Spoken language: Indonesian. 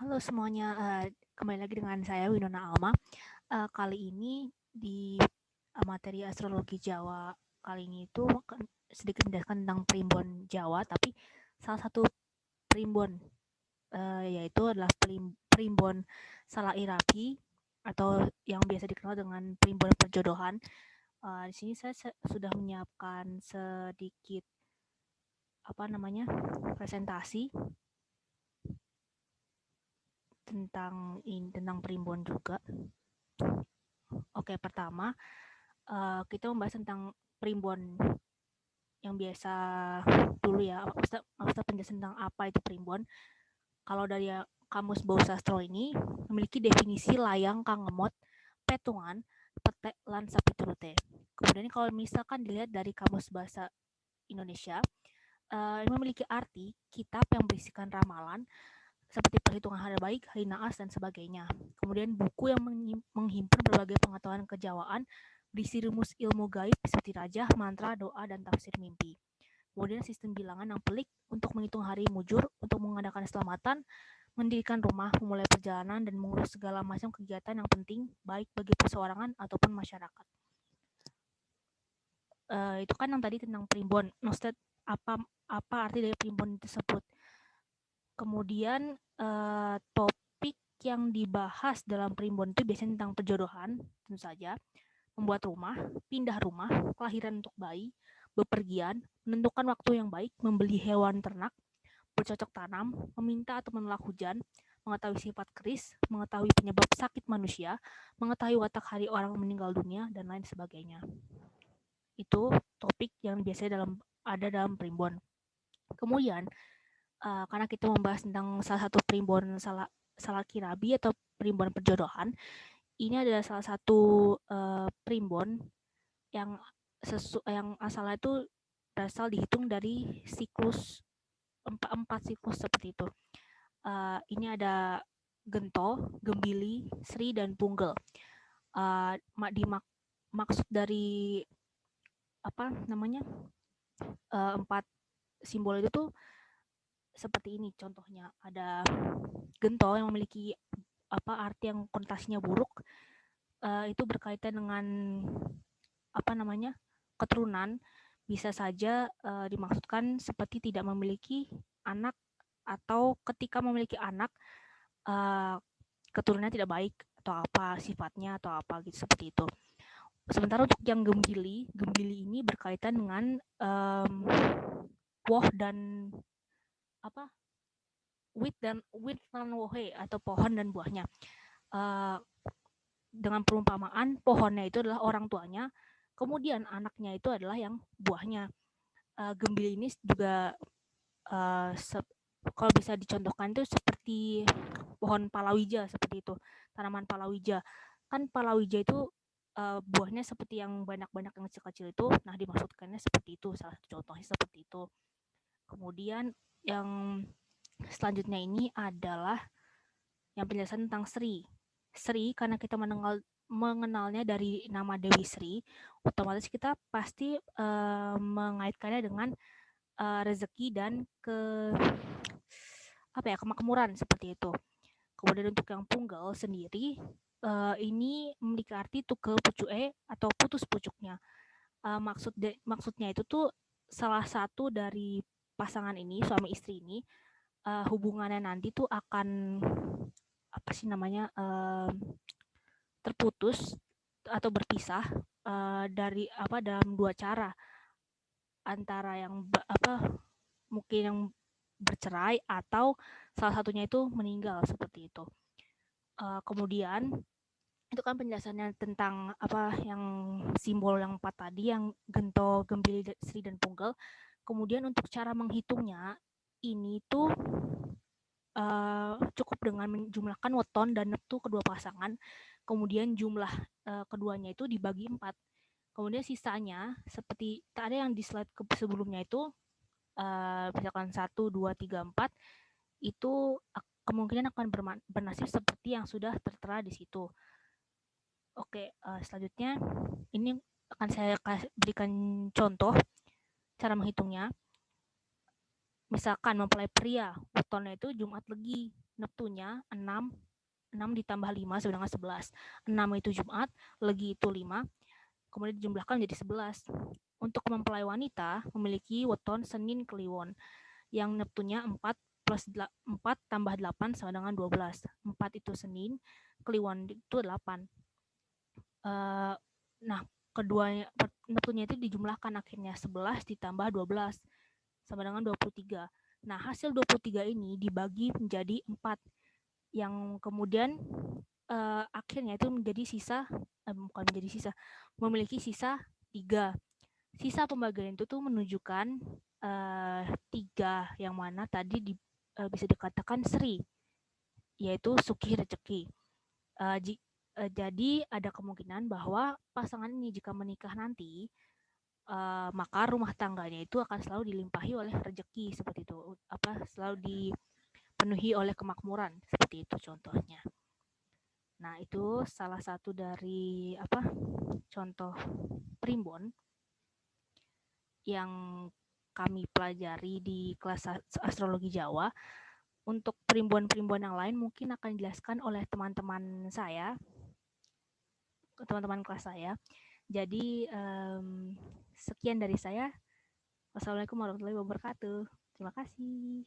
Halo semuanya, kembali lagi dengan saya Winona Alma. Kali ini di materi astrologi Jawa kali ini itu akan sedikit menjelaskan tentang primbon Jawa, tapi salah satu primbon yaitu adalah primbon Salairapi atau yang biasa dikenal dengan primbon perjodohan. Di sini saya sudah menyiapkan sedikit presentasi tentang primbon juga. Oke, pertama kita membahas tentang primbon yang biasa dulu ya. Maksudnya penjelasan tentang apa itu primbon. Kalau dari Kamus Bau Sastro ini memiliki definisi layang kang ngemot, petungan, petek lan sapiturute. Kemudian kalau misalkan dilihat dari Kamus Bahasa Indonesia, memiliki arti kitab yang berisikan ramalan seperti perhitungan hari baik, hari naas, dan sebagainya. Kemudian buku yang menghimpun berbagai pengetahuan kejawaan berisi rumus ilmu gaib seperti rajah, mantra, doa, dan tafsir mimpi. Kemudian sistem bilangan yang pelik untuk menghitung hari mujur, untuk mengadakan keselamatan, mendirikan rumah, memulai perjalanan, dan mengurus segala macam kegiatan yang penting, baik bagi perseorangan ataupun masyarakat. Itu kan yang tadi tentang primbon. Maksudnya apa arti dari primbon tersebut? Kemudian topik yang dibahas dalam primbon itu biasanya tentang perjodohan, tentu saja, membuat rumah, pindah rumah, kelahiran untuk bayi, bepergian, menentukan waktu yang baik, membeli hewan ternak, bercocok tanam, meminta atau menolak hujan, mengetahui sifat keris, mengetahui penyebab sakit manusia, mengetahui watak hari orang meninggal dunia, dan lain sebagainya. Itu topik yang biasanya ada dalam primbon. Kemudian karena kita membahas tentang salah satu primbon Salakirabi atau primbon perjodohan, ini adalah salah satu primbon yang asalnya itu berasal dihitung dari siklus empat siklus seperti itu. Ini ada Gento, Gembili, Sri, dan Punggel. Maksud dari empat simbol itu tuh seperti ini contohnya. Ada Gento yang memiliki arti yang konotasinya buruk, itu berkaitan dengan keturunan, bisa saja dimaksudkan seperti tidak memiliki anak atau ketika memiliki anak keturunannya tidak baik atau apa sifatnya atau apa gitu, seperti itu. Sementara untuk yang Gembili ini berkaitan dengan woh dan wit dan wohe atau pohon dan buahnya. Dengan perumpamaan pohonnya itu adalah orang tuanya, kemudian anaknya itu adalah yang buahnya. Gembili ini juga kalau bisa dicontohkan itu seperti pohon palawija, seperti itu, tanaman palawija. Kan palawija itu buahnya seperti yang banyak-banyak yang kecil-kecil itu, nah dimaksudkannya seperti itu, salah satu contohnya seperti itu. Kemudian yang selanjutnya ini adalah yang penjelasan tentang Sri. Sri karena kita mengenalnya dari nama Dewi Sri, otomatis kita pasti mengaitkannya dengan rezeki dan kemakmuran seperti itu. Kemudian untuk yang Punggal sendiri, ini memiliki arti tukel pucuke atau putus pucuknya. Maksudnya itu tuh salah satu dari pasangan ini, suami istri ini, hubungannya nanti tuh akan terputus atau berpisah dalam dua cara, antara yang mungkin yang bercerai atau salah satunya itu meninggal seperti itu. Kemudian itu kan penjelasannya tentang yang simbol yang 4 tadi, yang Gento, Gembili, Sri, dan Punggal. Kemudian untuk cara menghitungnya ini tuh cukup dengan menjumlahkan weton dan neptu kedua pasangan, kemudian jumlah keduanya itu dibagi 4. Kemudian sisanya seperti ada yang di slide sebelumnya itu, misalkan 1, 2, 3, 4 itu kemungkinan akan bernasib seperti yang sudah tertera di situ. Oke, selanjutnya ini akan saya berikan contoh cara menghitungnya. Misalkan mempelai pria, wetonnya itu Jumat Legi. Neptunya 6 ditambah 5 sama dengan 11. 6 itu Jumat, Legi itu 5, kemudian dijumlahkan menjadi 11. Untuk mempelai wanita memiliki weton Senin Kliwon yang Neptunya 4 plus 4 tambah 8 sama dengan 12. 4 itu Senin, Kliwon itu 8. Nah, keduanya Neptunya itu dijumlahkan akhirnya 11 ditambah 12 sama dengan 23. Nah, hasil 23 ini dibagi menjadi 4 yang kemudian akhirnya itu menjadi sisa bukan menjadi sisa, memiliki sisa 3. Sisa pembagian itu tuh menunjukkan 3 yang mana tadi bisa dikatakan seri, yaitu suki rezeki. Jadi ada kemungkinan bahwa pasangan ini jika menikah nanti, maka rumah tangganya itu akan selalu dilimpahi oleh rezeki seperti itu, selalu dipenuhi oleh kemakmuran seperti itu contohnya. Nah, itu salah satu dari contoh primbon yang kami pelajari di kelas astrologi Jawa. Untuk primbon-primbon yang lain mungkin akan dijelaskan oleh teman-teman kelas saya. Jadi sekian dari saya. Wassalamualaikum warahmatullahi wabarakatuh. Terima kasih.